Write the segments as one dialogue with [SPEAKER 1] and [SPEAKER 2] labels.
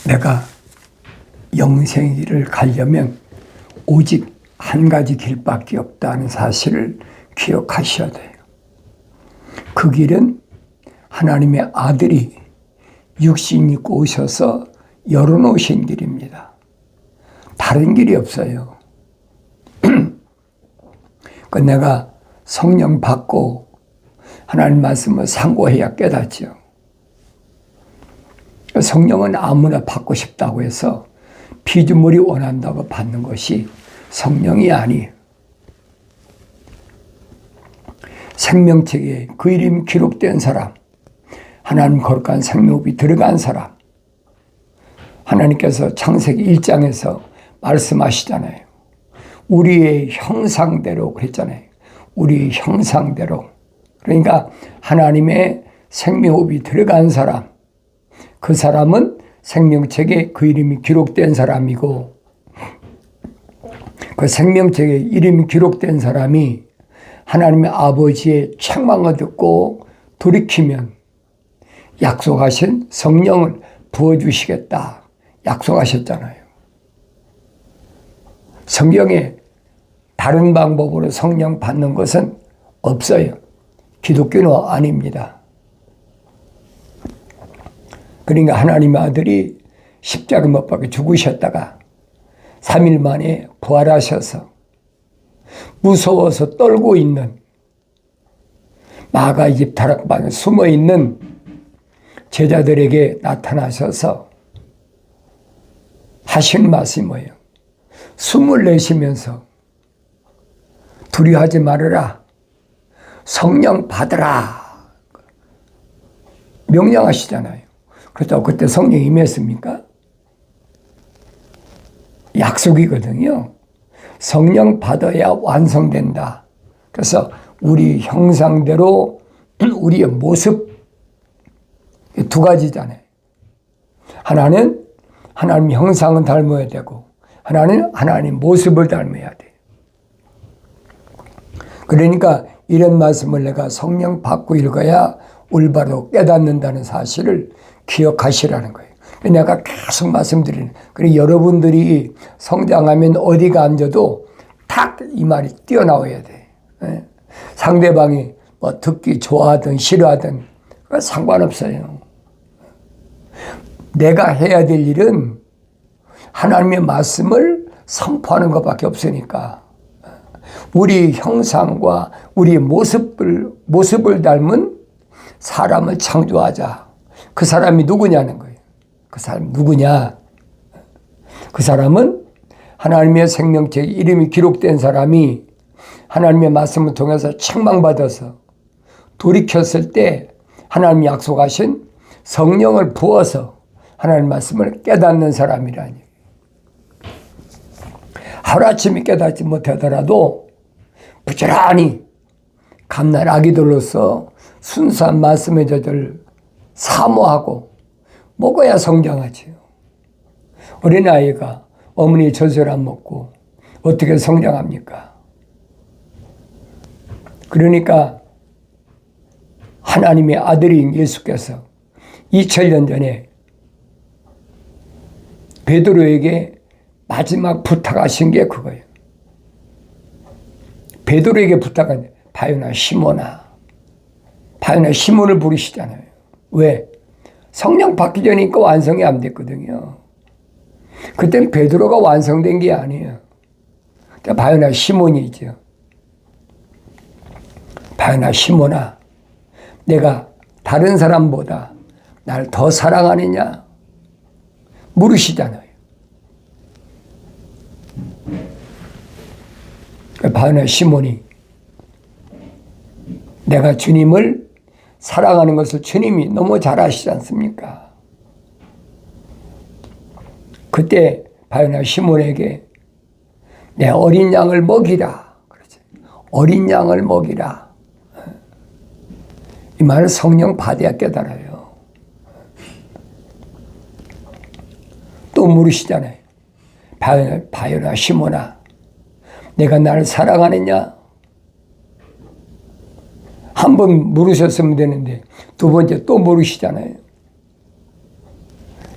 [SPEAKER 1] 내가 영생이를 가려면 오직 한 가지 길밖에 없다는 사실을 기억하셔야 돼요. 그 길은 하나님의 아들이 육신 입고 오셔서 열어놓으신 길입니다. 다른 길이 없어요. 그 내가 성령 받고 하나님 말씀을 상고해야 깨닫죠. 성령은 아무나 받고 싶다고 해서 피조물이 원한다고 받는 것이 성령이 아니에요. 생명책에 그 이름이 기록된 사람, 하나님 거룩한 생명이 들어간 사람, 하나님께서 창세기 1장에서 말씀하시잖아요. 우리의 형상대로 그랬잖아요. 우리 형상대로. 그러니까 하나님의 생명호흡이 들어간 사람, 그 사람은 생명책에 그 이름이 기록된 사람이고, 그 생명책에 이름이 기록된 사람이 하나님의 아버지의 책망을 듣고 돌이키면 약속하신 성령을 부어주시겠다 약속하셨잖아요. 성경에 다른 방법으로 성령 받는 것은 없어요. 기독교는 아닙니다. 그러니까 하나님의 아들이 십자가 못 박혀 죽으셨다가 3일 만에 부활하셔서 무서워서 떨고 있는 마가집 다락방에 숨어있는 제자들에게 나타나셔서 하신 말씀이 뭐예요? 숨을 내쉬면서 두려워하지 말아라. 성령 받으라. 명령하시잖아요. 그렇다고 그때 성령이 임했습니까? 약속이거든요. 성령 받아야 완성된다. 그래서 우리 형상대로 우리의 모습 두 가지잖아요. 하나는 하나님 형상은 닮아야 되고 하나는 하나님 모습을 닮아야 돼. 그러니까 이런 말씀을 내가 성령 받고 읽어야 올바로 깨닫는다는 사실을 기억하시라는 거예요. 내가 계속 말씀드리는, 그리고 여러분들이 성장하면 어디가 앉아도 탁 이 말이 뛰어나와야 돼. 상대방이 뭐 듣기 좋아하든 싫어하든 상관없어요. 내가 해야 될 일은 하나님의 말씀을 선포하는 것밖에 없으니까 우리 형상과 우리의 모습을 닮은 사람을 창조하자. 그 사람이 누구냐는 거예요. 그 사람이 누구냐? 그 사람은 하나님의 생명책에 이름이 기록된 사람이 하나님의 말씀을 통해서 책망받아서 돌이켰을 때 하나님이 약속하신 성령을 부어서 하나님 말씀을 깨닫는 사람이라니. 하루아침에 깨닫지 못하더라도 부지런히 감날 아기들로서 순수한 말씀의 젖을 사모하고 먹어야 성장하지요. 어린아이가 어머니 젖을 안 먹고 어떻게 성장합니까? 그러니까 하나님의 아들인 예수께서 2000년 전에 베드로에게 마지막 부탁하신 게 그거예요. 베드로에게 부탁한 바요나 시몬아. 바요나 시몬을 부르시잖아요. 왜? 성령 받기 전이니까 완성이 안 됐거든요. 그때는 베드로가 완성된 게 아니에요. 바요나 시몬이죠. 바요나 시몬아, 내가 다른 사람보다 날 더 사랑하느냐? 물으시잖아요. 바요나 시몬이 내가 주님을 사랑하는 것을 주님이 너무 잘 아시지 않습니까? 그때 바요나 시몬에게 내 어린 양을 먹이라. 그렇지. 어린 양을 먹이라. 이 말을 성령 받아야 깨달아요. 또 물으시잖아요. 바요나 시몬아, 내가 나를 사랑하느냐? 한 번 물으셨으면 되는데 두 번째 또 물으시잖아요.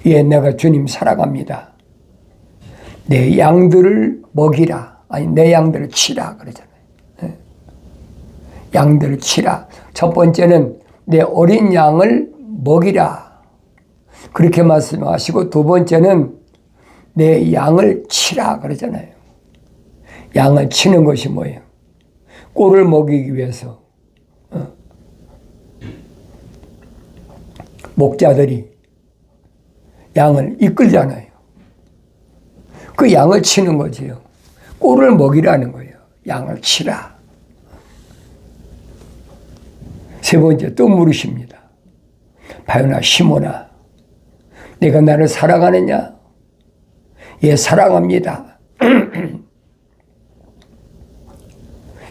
[SPEAKER 1] 예, 내가 주님 사랑합니다. 내 양들을 먹이라. 아니, 내 양들을 치라. 그러잖아요. 양들을 치라. 첫 번째는 내 어린 양을 먹이라. 그렇게 말씀하시고, 두 번째는 내 양을 치라. 그러잖아요. 양을 치는 것이 뭐예요? 꼴을 먹이기 위해서 목자들이 양을 이끌잖아요. 그 양을 치는 거지요. 꼴을 먹이라는 거예요. 양을 치라. 세 번째 또 물으십니다. 바요나 시몬아, 내가 나를 사랑하느냐? 예, 사랑합니다.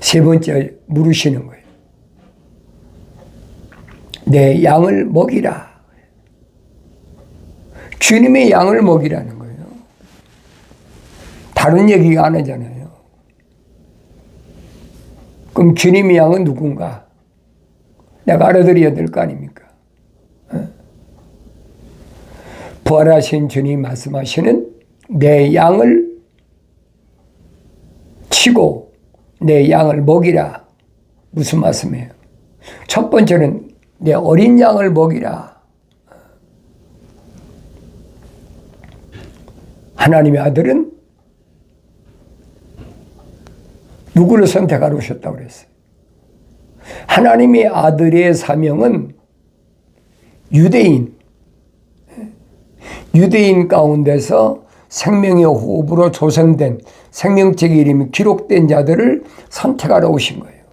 [SPEAKER 1] 세 번째 물으시는 거예요. 내 양을 먹이라. 주님의 양을 먹이라는 거예요. 다른 얘기가 안 하잖아요. 그럼 주님의 양은 누군가? 내가 알아들어야 될 거 아닙니까? 부활하신 주님 말씀하시는 내 양을 치고 내 양을 먹이라. 무슨 말씀이에요? 첫 번째는 내 어린 양을 먹이라. 하나님의 아들은 누구를 선택하러 오셨다고 그랬어요? 하나님의 아들의 사명은 유대인 가운데서 생명의 호흡으로 조성된 생명책의 이름이 기록된 자들을 선택하러 오신 거예요.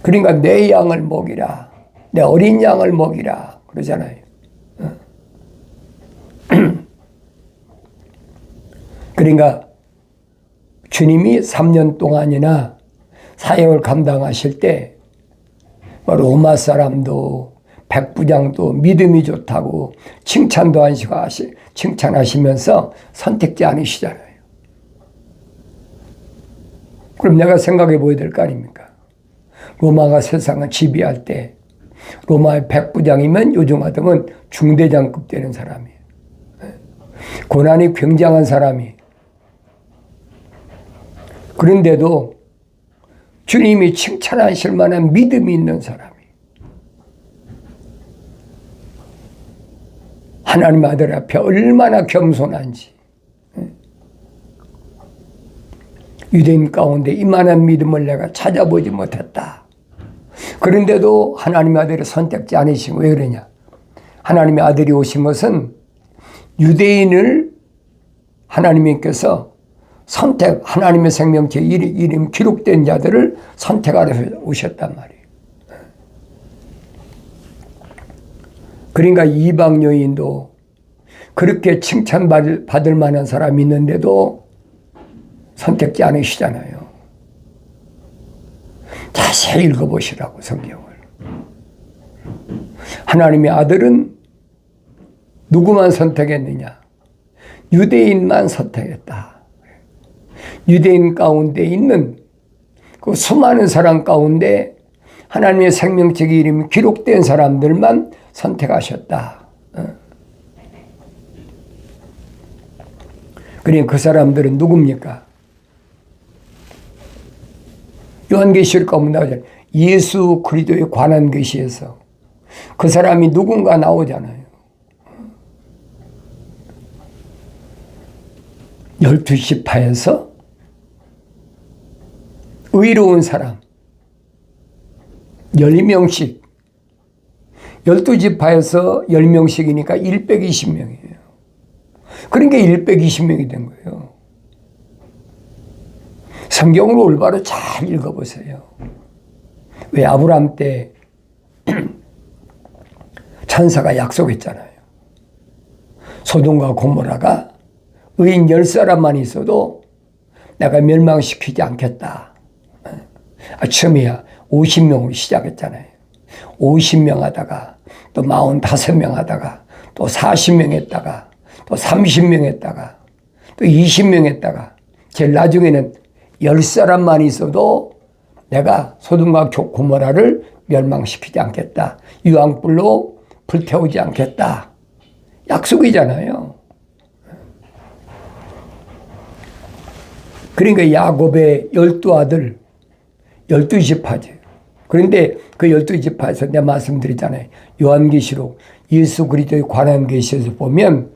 [SPEAKER 1] 그러니까 내 양을 먹이라. 내 어린 양을 먹이라. 그러잖아요. 그러니까 주님이 3년 동안이나 사역을 감당하실 때 로마 사람도 백부장도 믿음이 좋다고 칭찬도 칭찬하시면서 선택지 않으시잖아요. 그럼 내가 생각해 보여야 될 거 아닙니까? 로마가 세상을 지배할 때 로마의 백부장이면 요즘 같으면 중대장급 되는 사람이에요. 고난이 굉장한 사람이. 그런데도 주님이 칭찬하실 만한 믿음이 있는 사람이. 하나님 아들 앞에 얼마나 겸손한지. 유대인 가운데 이만한 믿음을 내가 찾아보지 못했다. 그런데도 하나님의 아들을 선택지 않으시고 왜 그러냐? 하나님의 아들이 오신 것은 유대인을 하나님께서 하나님의 생명체 이름 기록된 자들을 선택하러 오셨단 말이에요. 그러니까 이방 여인도 그렇게 칭찬받을 만한 사람이 있는데도 선택지 않으시잖아요. 자세히 읽어보시라고 성경을. 하나님의 아들은 누구만 선택했느냐? 유대인만 선택했다. 유대인 가운데 있는 그 수많은 사람 가운데 하나님의 생명책의 이름이 기록된 사람들만 선택하셨다. 그러니까 그 사람들은 누굽니까? 요한계시록 가면 나오잖아요. 예수 그리스도에 관한 계시에서 그 사람이 누군가 나오잖아요. 12지파에서 의로운 사람 10명씩 12지파에서 10명씩이니까 120명이에요. 그러니까 120명이 된 거예요. 성경을 올바로 잘 읽어보세요. 왜 아브라함 때 천사가 약속했잖아요. 소돔과 고모라가 의인 10사람만 있어도 내가 멸망시키지 않겠다. 처음이야 50명으로 시작했잖아요. 50명 하다가 또 45명 하다가 또 40명 했다가 또 30명 했다가 또 20명 했다가 제일 나중에는 10사람만 있어도 내가 소돔과 고모라를 멸망시키지 않겠다. 유황불로 불태우지 않겠다. 약속이잖아요. 그러니까 야곱의 12아들, 12지파죠. 그런데 그 12지파에서 내가 말씀드리잖아요. 요한계시록 예수 그리스도에 관한 계시에서 보면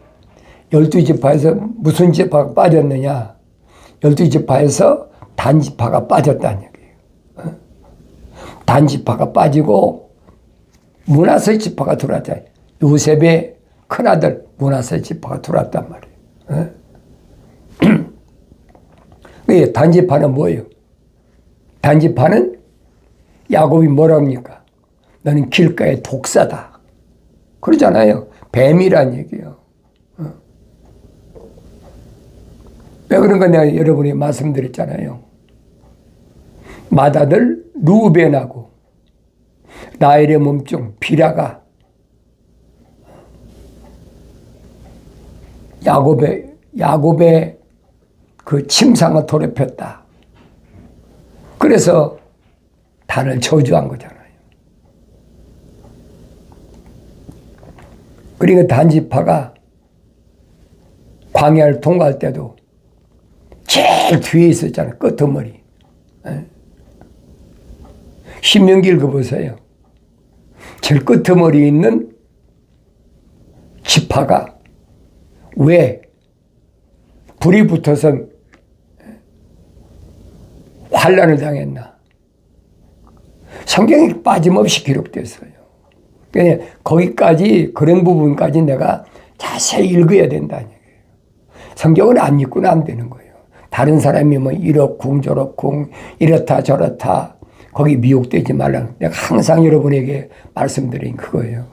[SPEAKER 1] 12지파에서 무슨 지파가 빠졌느냐. 12지파에서 단지파가 빠졌다는 얘기예요. 단지파가 빠지고 므낫세 지파가 들어왔다. 요셉의 큰아들 므낫세 지파가 들어왔단 말이에요. 단지파는 뭐예요? 단지파는 야곱이 뭐라 합니까? 너는 길가의 독사다. 그러잖아요. 뱀이란 얘기예요. 왜 그런가 내가 여러분이 말씀드렸잖아요. 맏아들 루벤하고 라헬의 몸종 비라가 야곱의 그 침상을 더럽혔다. 그래서 단을 저주한 거잖아요. 그러니까 단지파가 광야를 통과할 때도 제일 뒤에 있었잖아요. 끄트머리. 신명기 읽어보세요. 제일 끄트머리에 있는 지파가 왜 불이 붙어서 환난을 당했나. 성경이 빠짐없이 기록됐어요. 그러니까 거기까지 그런 부분까지 내가 자세히 읽어야 된다는 얘기예요. 성경을 안 읽고는 안 되는 거예요. 다른 사람이 뭐 이렇쿵 저렇쿵 이렇다 저렇다 거기 미혹되지 말라. 내가 항상 여러분에게 말씀드린 그거예요.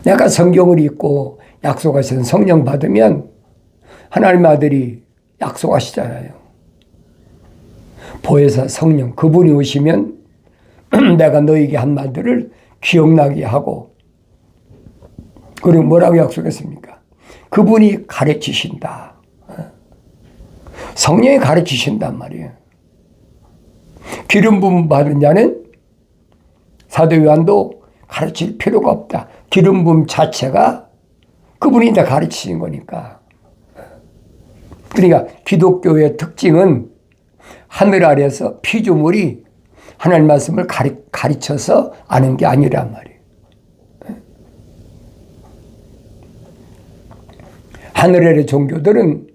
[SPEAKER 1] 내가 성경을 읽고 약속하신 성령 받으면 하나님의 아들이 약속하시잖아요. 보혜사 성령 그분이 오시면 내가 너에게 한 말들을 기억나게 하고 그리고 뭐라고 약속했습니까? 그분이 가르치신다. 성령이 가르치신단 말이에요. 기름 부음 받은 자는 사도 요한도 가르칠 필요가 없다. 기름 부음 자체가 그분이 다 가르치신 거니까. 그러니까 기독교의 특징은 하늘 아래에서 피조물이 하나님 말씀을 가르쳐서 아는 게 아니란 말이에요. 하늘 아래 종교들은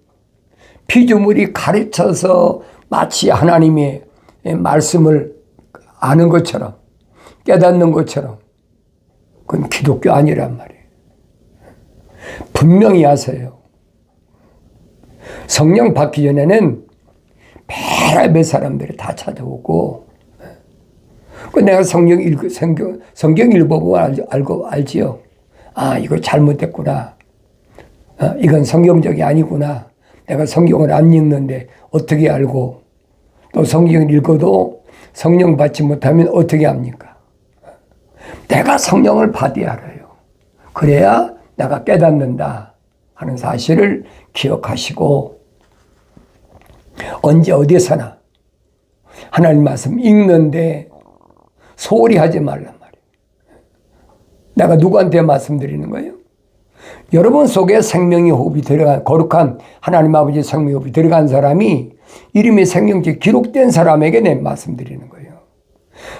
[SPEAKER 1] 피조물이 가르쳐서 마치 하나님의 말씀을 아는 것처럼 깨닫는 것처럼 그건 기독교 아니란 말이에요. 분명히 아세요. 성령 받기 전에는 별의별 사람들이 다 찾아오고 내가 성경 읽어보면 알지요. 아, 이거 잘못됐구나. 이건 성경적이 아니구나. 내가 성경을 안 읽는데 어떻게 알고 또 성경을 읽어도 성령 받지 못하면 어떻게 합니까? 내가 성령을 받아야 알아요. 그래야 내가 깨닫는다 하는 사실을 기억하시고 언제 어디서나 하나님 말씀 읽는데 소홀히 하지 말란 말이에요. 내가 누구한테 말씀드리는 거예요? 여러분 속에 생명의 호흡이 들어간 거룩한 하나님 아버지의 생명의 호흡이 들어간 사람이 이름이 생명지에 기록된 사람에게 내 말씀드리는 거예요.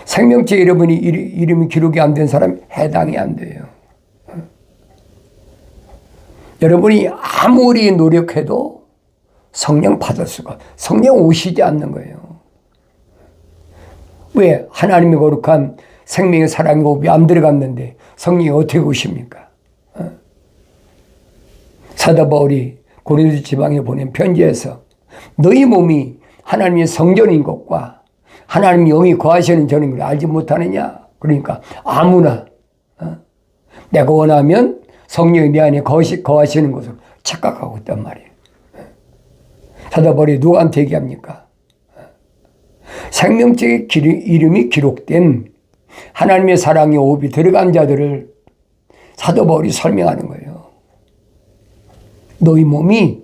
[SPEAKER 1] 생명지에 여러분이 이름이 기록이 안 된 사람 해당이 안 돼요. 여러분이 아무리 노력해도 성령 받을 수가 성령 오시지 않는 거예요. 왜? 하나님의 거룩한 생명의 사랑의 호흡이 안 들어갔는데 성령이 어떻게 오십니까? 사도 바울이 고린도 지방에 보낸 편지에서 너희 몸이 하나님의 성전인 것과 하나님의 영이 거하시는 전인 걸 알지 못하느냐? 그러니까 아무나 내가 원하면 성령이 내 안에 거하시는 것을 착각하고 있단 말이에요. 사도 바울이 누구한테 얘기합니까? 생명책의 이름이 기록된 하나님의 사랑의 호흡이 들어간 자들을 사도 바울이 설명하는 거예요. 너희 몸이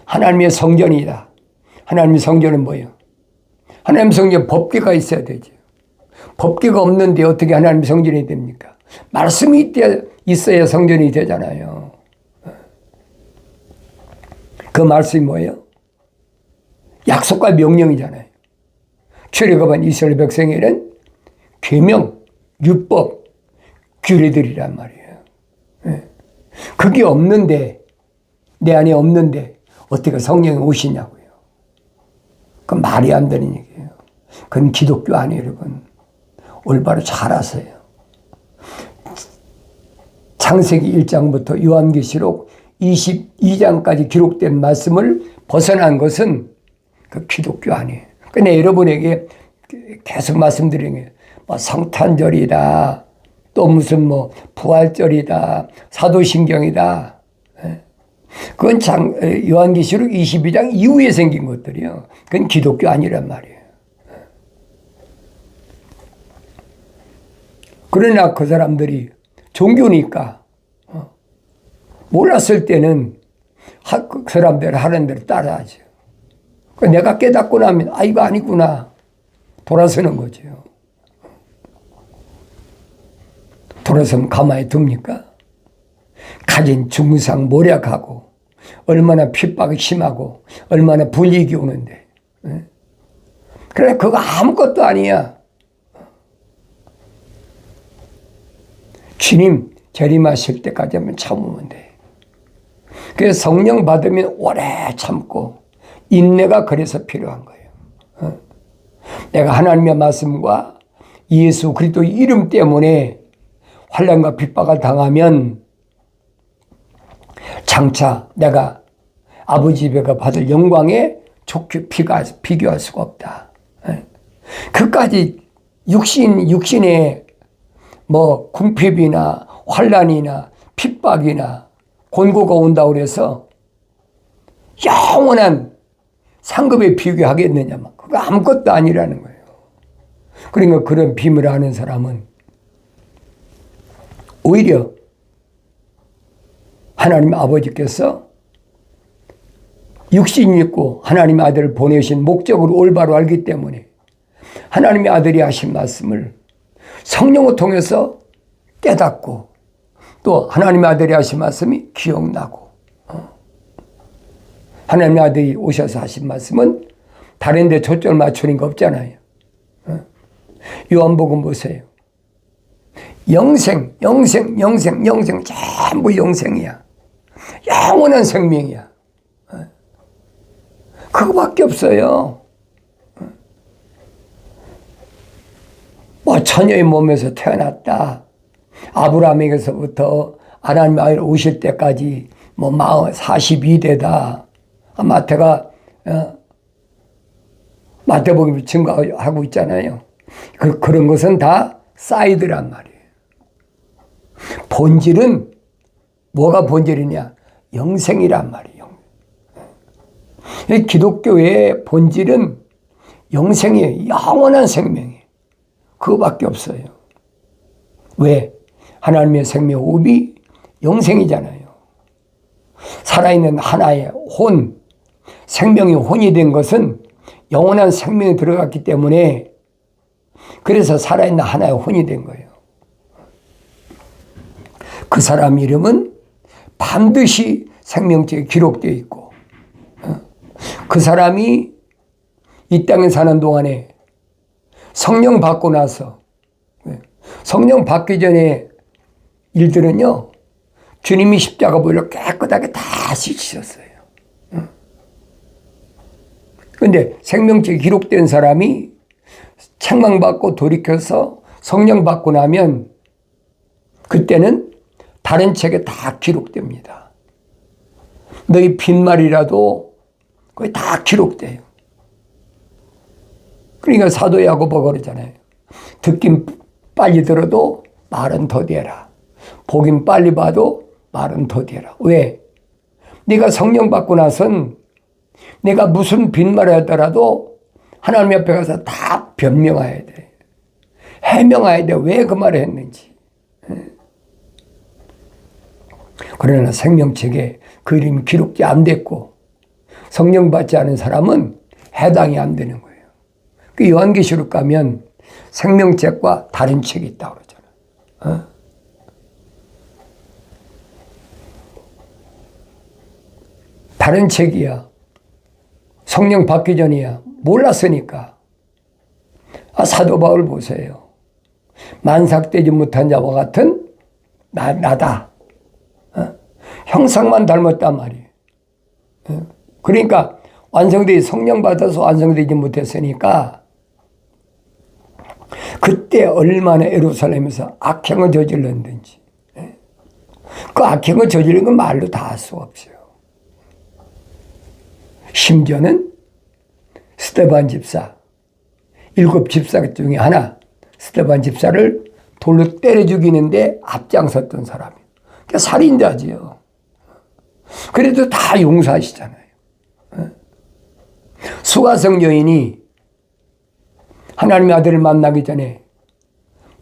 [SPEAKER 1] 하나님의 성전이다. 하나님의 성전은 뭐예요? 하나님의 성전 법궤가 있어야 되죠. 법궤가 없는데 어떻게 하나님 성전이 됩니까? 말씀이 있어야 성전이 되잖아요. 그 말씀이 뭐예요? 약속과 명령이잖아요. 출애굽한 이스라엘 백성에는 계명, 율법, 규례들이란 말이에요. 그게 없는데, 내 안에 없는데 어떻게 성령이 오시냐고요. 그건 말이 안 되는 얘기예요. 그건 기독교 아니에요, 여러분. 올바로 잘 아세요. 창세기 1장부터 요한계시록 22장까지 기록된 말씀을 벗어난 것은 그 기독교 아니에요. 근데 여러분에게 계속 말씀드리는 게 뭐 성탄절이다, 또 무슨 뭐 부활절이다, 사도신경이다. 그건 요한계시록 22장 이후에 생긴 것들이요. 그건 기독교 아니란 말이에요. 그러나 그 사람들이 종교니까 몰랐을 때는 그 사람들 하는 대로 따라하죠. 내가 깨닫고 나면 아 이거 아니구나 돌아서는 거죠. 돌아서면 가만히 둡니까? 가진 중상 모략하고 얼마나 핍박이 심하고 얼마나 불이익이 오는데 그래 그거 아무것도 아니야. 주님 재림하실 때까지 하면 참으면 돼. 그래서 성령 받으면 오래 참고 인내가 그래서 필요한 거예요. 내가 하나님의 말씀과 예수 그리스도 이름 때문에 환난과 핍박을 당하면 장차 내가 아버지 집에가 받을 영광에 좋게 비교할 수가 없다. 그까지 육신의 뭐 궁핍이나 환난이나 핍박이나 곤고가 온다고 그래서 영원한 상급에 비교하겠느냐. 그거 아무것도 아니라는 거예요. 그러니까 그런 빔을 아는 사람은 오히려 하나님 아버지께서 육신이 있고 하나님의 아들을 보내신 목적을 올바로 알기 때문에 하나님의 아들이 하신 말씀을 성령을 통해서 깨닫고 또 하나님의 아들이 하신 말씀이 기억나고 하나님의 아들이 오셔서 하신 말씀은 다른 데 초점을 맞추는 거 없잖아요. 요한복음 보세요. 영생 전부 영생이야. 영원한 생명이야. 그거밖에 없어요. 뭐 처녀의 몸에서 태어났다. 아브라함에게서부터 하나님 아들 오실 때까지 뭐 42대다. 마태복음이 증거하고 있잖아요. 그런 것은 다 사이드란 말이에요. 본질은 뭐가 본질이냐? 영생이란 말이에요. 기독교의 본질은 영생이에요. 영원한 생명이에요. 그거밖에 없어요. 왜? 하나님의 생명 호흡이 영생이잖아요. 살아있는 하나의 혼, 생명이 혼이 된 것은 영원한 생명이 들어갔기 때문에 그래서 살아있는 하나의 혼이 된 거예요. 그 사람 이름은 반드시 생명책에 기록되어 있고 그 사람이 이 땅에 사는 동안에 성령 받고 나서 성령 받기 전에 일들은요 주님이 십자가 보혈로 깨끗하게 다 씻으셨어요. 그런데 생명책에 기록된 사람이 책망받고 돌이켜서 성령 받고 나면 그때는 다른 책에 다 기록됩니다. 너희 빈말이라도 거의 다 기록돼요. 그러니까 사도 야고보가 그러잖아요. 듣긴 빨리 들어도 말은 더디해라. 보긴 빨리 봐도 말은 더디해라. 왜? 네가 성령 받고 나선 내가 무슨 빈말을 하더라도 하나님 앞에 가서 다 변명해야 돼. 해명해야 돼. 왜 그 말을 했는지. 그러나 생명책에 그 이름이 기록이 안 됐고 성령 받지 않은 사람은 해당이 안 되는 거예요. 그 요한계시록 가면 생명책과 다른 책이 있다고 그러잖아. 다른 책이야. 성령 받기 전이야. 몰랐으니까. 사도 바울 보세요. 만삭되지 못한 자와 같은 나다. 형상만 닮았단 말이에요. 그러니까 성령 받아서 완성되지 못했으니까 그때 얼마나 예루살렘에서 악행을 저질렀는지, 그 악행을 저지른 건 말로 다 할 수 없어요. 심지어는 스데반 집사, 7 집사 중에 하나, 스데반 집사를 돌로 때려 죽이는데 앞장섰던 사람이에요. 그러니까 살인자지요. 그래도 다 용서하시잖아요. 수가성 여인이 하나님의 아들을 만나기 전에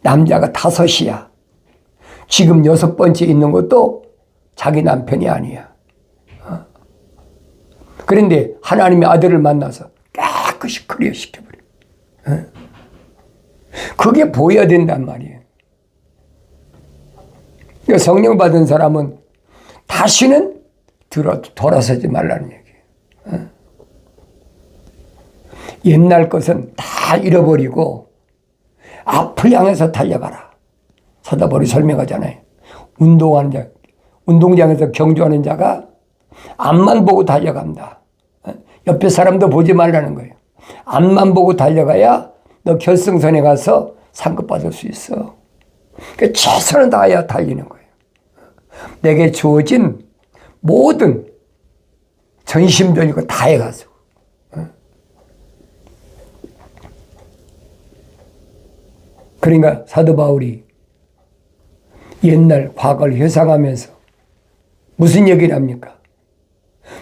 [SPEAKER 1] 남자가 5이야. 지금 6번째 있는 것도 자기 남편이 아니야. 그런데 하나님의 아들을 만나서 깨끗이 클리어시켜버려. 그게 보여야 된단 말이에요. 성령 받은 사람은 다시는 돌아서지 말라는 얘기예요. 옛날 것은 다 잃어버리고 앞을 향해서 달려가라. 사도 바울이 설명하잖아요. 운동하는 자, 운동장에서 경주하는 자가 앞만 보고 달려간다. 옆에 사람도 보지 말라는 거예요. 앞만 보고 달려가야 너 결승선에 가서 상급 받을 수 있어. 그러니까 최선을 다해야 달리는 거예요. 내게 주어진 모든 전심전이고 다 해가지고. 그러니까 사도 바울이 옛날 과거를 회상하면서 무슨 얘기를 합니까?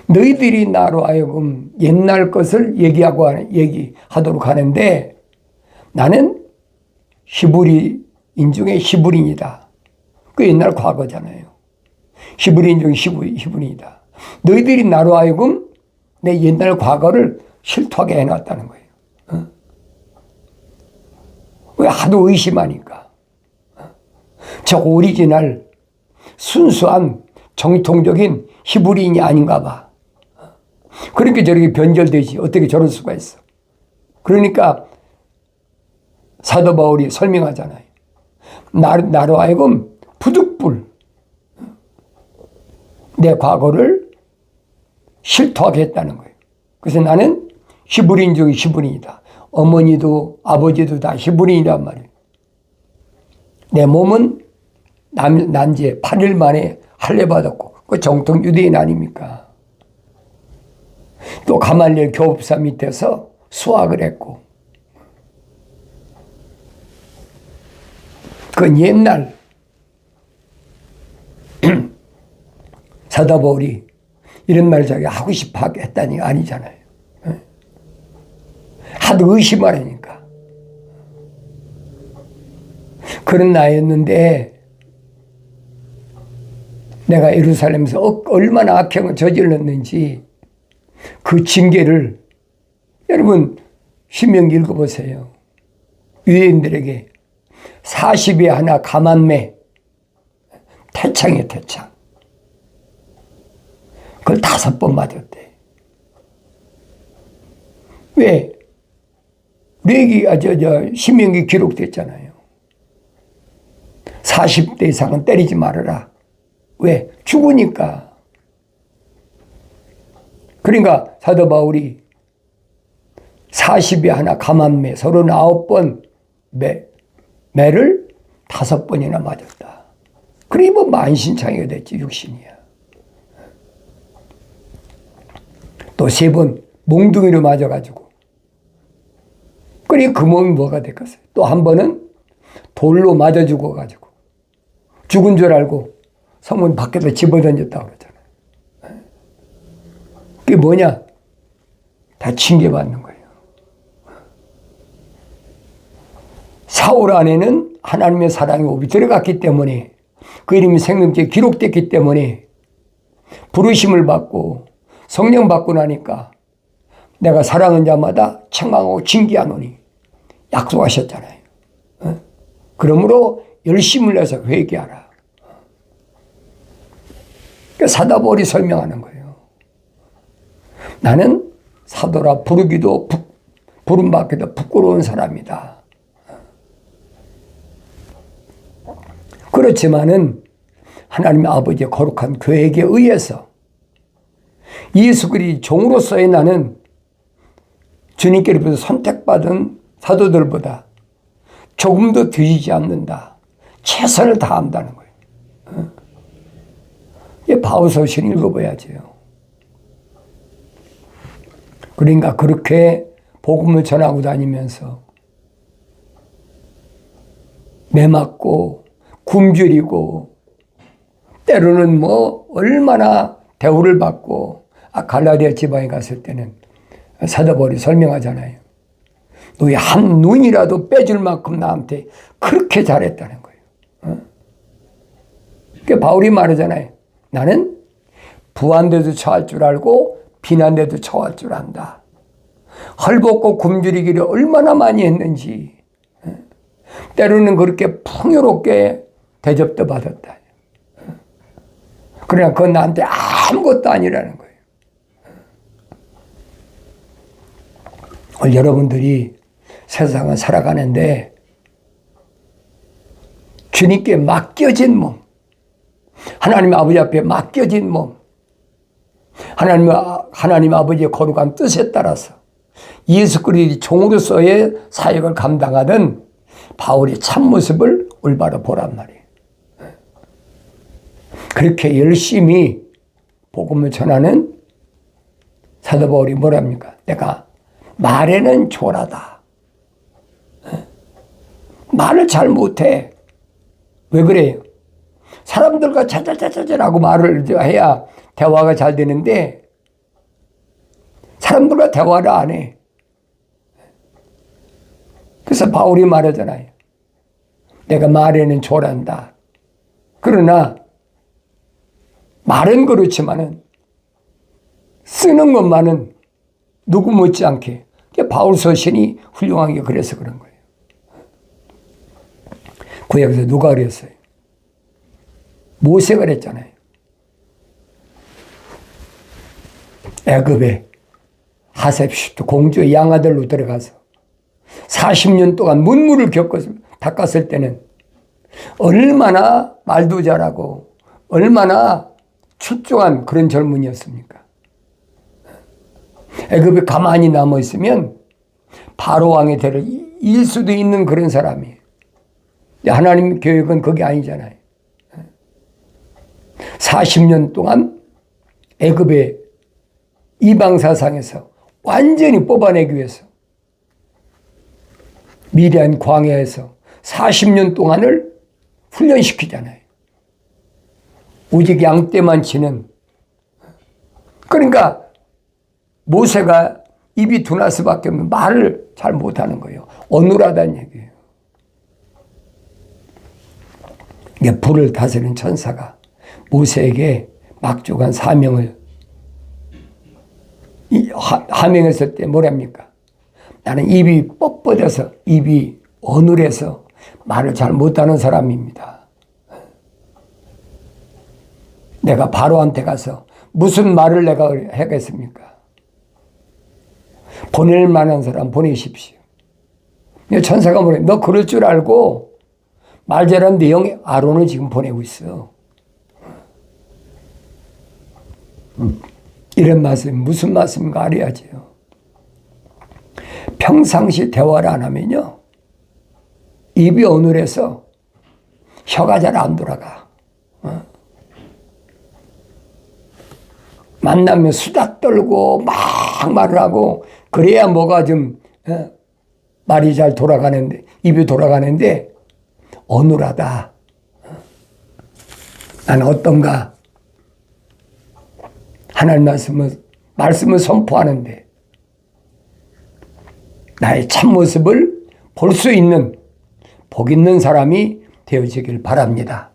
[SPEAKER 1] 너희들이 나로 하여금 옛날 것을 얘기하도록 하는데 나는 히브리인 중에 히브리인이다. 그 옛날 과거잖아요. 히브리인 중에 히브리인이다. 너희들이 나로 하여금 내 옛날 과거를 실토하게 해놨다는 거예요. 왜 하도 의심하니까. 저 오리지널 순수한 정통적인 히브리인이 아닌가 봐. 그러니까 저렇게 변절되지. 어떻게 저럴 수가 있어. 그러니까 사도 바울이 설명하잖아요. 나로 하여금 부득불 내 과거를 실토하게 했다는 거예요. 그래서 나는 히브리인 중에 히브리인이다. 어머니도 아버지도 다 히브리인이란 말이에요. 내 몸은 난지 8일 만에 할례 받았고 그 정통 유대인 아닙니까? 또 가말리엘 교법사 밑에서 수학을 했고 그건 옛날 사도 바울이 이런 말을 자기가 하고 싶어 했다니 아니잖아요. 하도 의심하려니까. 그런 나이였는데 내가 예루살렘에서 얼마나 악행을 저질렀는지 그 징계를 여러분 신명기 읽어보세요. 유대인들에게 40에 하나 가만매 태창이에요. 태창. 그걸 5번 맞았대. 왜? 신명기 기록됐잖아요. 40대 이상은 때리지 말아라. 왜? 죽으니까. 그러니까 사도 바울이 40에 하나 가만매 39번 매를 5번이나 맞았다. 그러니 뭐 만신창이가 됐지. 육신이야. 또 3번 몽둥이로 맞아가지고 그러니 그 몸이 뭐가 됐겠어요. 또 한 번은 돌로 맞아 죽어가지고 죽은 줄 알고 성문 밖에서 집어던졌다고 그러잖아요. 그게 뭐냐? 다 징계받는 거예요. 사울 안에는 하나님의 사랑이 오비 들어갔기 때문에 그 이름이 생명지에 기록됐기 때문에 부르심을 받고 성령 받고 나니까 내가 사랑하는 자마다 책망하고 징계하노니 약속하셨잖아요. 그러므로 열심을 내서 회개하라. 사도 바울이 설명하는 거예요. 나는 사도라 부르기도 부름받기도 부끄러운 사람이다. 그렇지만은 하나님의 아버지의 거룩한 계획에 의해서 예수 그리스도의 종으로서의 나는 주님께로부터 선택받은 사도들보다 조금 더 뒤지지 않는다. 최선을 다한다는 거예요. 이 바울서신 읽어봐야죠. 그러니까 그렇게 복음을 전하고 다니면서 매맞고 굶주리고 때로는 얼마나 대우를 받고 갈라디아 지방에 갔을 때는 사도 바울이 설명하잖아요. 너희 한 눈이라도 빼줄 만큼 나한테 그렇게 잘했다는 거예요. 그러니까 바울이 말하잖아요. 나는 부한데도 처할 줄 알고 비난데도 처할 줄 안다. 헐벗고 굶주리기를 얼마나 많이 했는지 때로는 그렇게 풍요롭게 대접도 받았다. 그러나 그건 나한테 아무것도 아니라는 거예요. 오늘 여러분들이 세상을 살아가는데 주님께 맡겨진 몸, 하나님 아버지 앞에 맡겨진 몸, 하나님 아버지의 거룩한 뜻에 따라서 예수 그리스도의 종으로서의 사역을 감당하던 바울의 참모습을 올바로 보란 말이에요. 그렇게 열심히 복음을 전하는 사도 바울이 뭐랍니까? 내가 말에는 초라다. 말을 잘 못해. 왜 그래요? 사람들과 자자자자자라고 말을 해야 대화가 잘 되는데 사람들과 대화를 안 해. 그래서 바울이 말하잖아요. 내가 말에는 초란다. 그러나 말은 그렇지만은 쓰는 것만은 누구 못지않게 바울 서신이 훌륭한 게 그래서 그런 거예요. 구약에서 누가 그랬어요? 모세가 그랬잖아요. 애굽에 하셉시트 공주의 양아들로 들어가서 40년 동안 문무를 닦았을 때는 얼마나 말도 잘하고 얼마나 출중한 그런 젊은이였습니까? 애굽에 가만히 남아있으면 바로 왕의 대를 이을 수도 있는 그런 사람이에요. 하나님 계획은 그게 아니잖아요. 40년 동안 애굽의 이방 사상에서 완전히 뽑아내기 위해서 미디안 광야에서 40년 동안을 훈련시키잖아요. 오직 양떼만 치는. 그러니까 모세가 입이 둔할 수밖에 없는 말을 잘 못하는 거예요. 어눌하다는 얘기예요. 이게 불을 다스리는 천사가 모세에게 막중한 사명을 하명했을 때 뭐랍니까? 나는 입이 뻣뻣해서 입이 어눌해서 말을 잘 못하는 사람입니다. 내가 바로한테 가서 무슨 말을 내가 하겠습니까? 보낼 만한 사람 보내십시오. 천사가 뭐래? 너 그럴 줄 알고 말 잘하는 내 형 아론을 지금 보내고 있어. 이런 말씀 무슨 말씀인가 알아야지요. 평상시 대화를 안 하면요 입이 어눌해서 혀가 잘 안 돌아가. 만나면 수다 떨고 막 말을 하고 그래야 뭐가 좀 말이 잘 돌아가는데 입이 돌아가는데 어눌하다. 난 어떤가? 하나님 말씀을 선포하는데 나의 참모습을 볼 수 있는 복 있는 사람이 되어지길 바랍니다.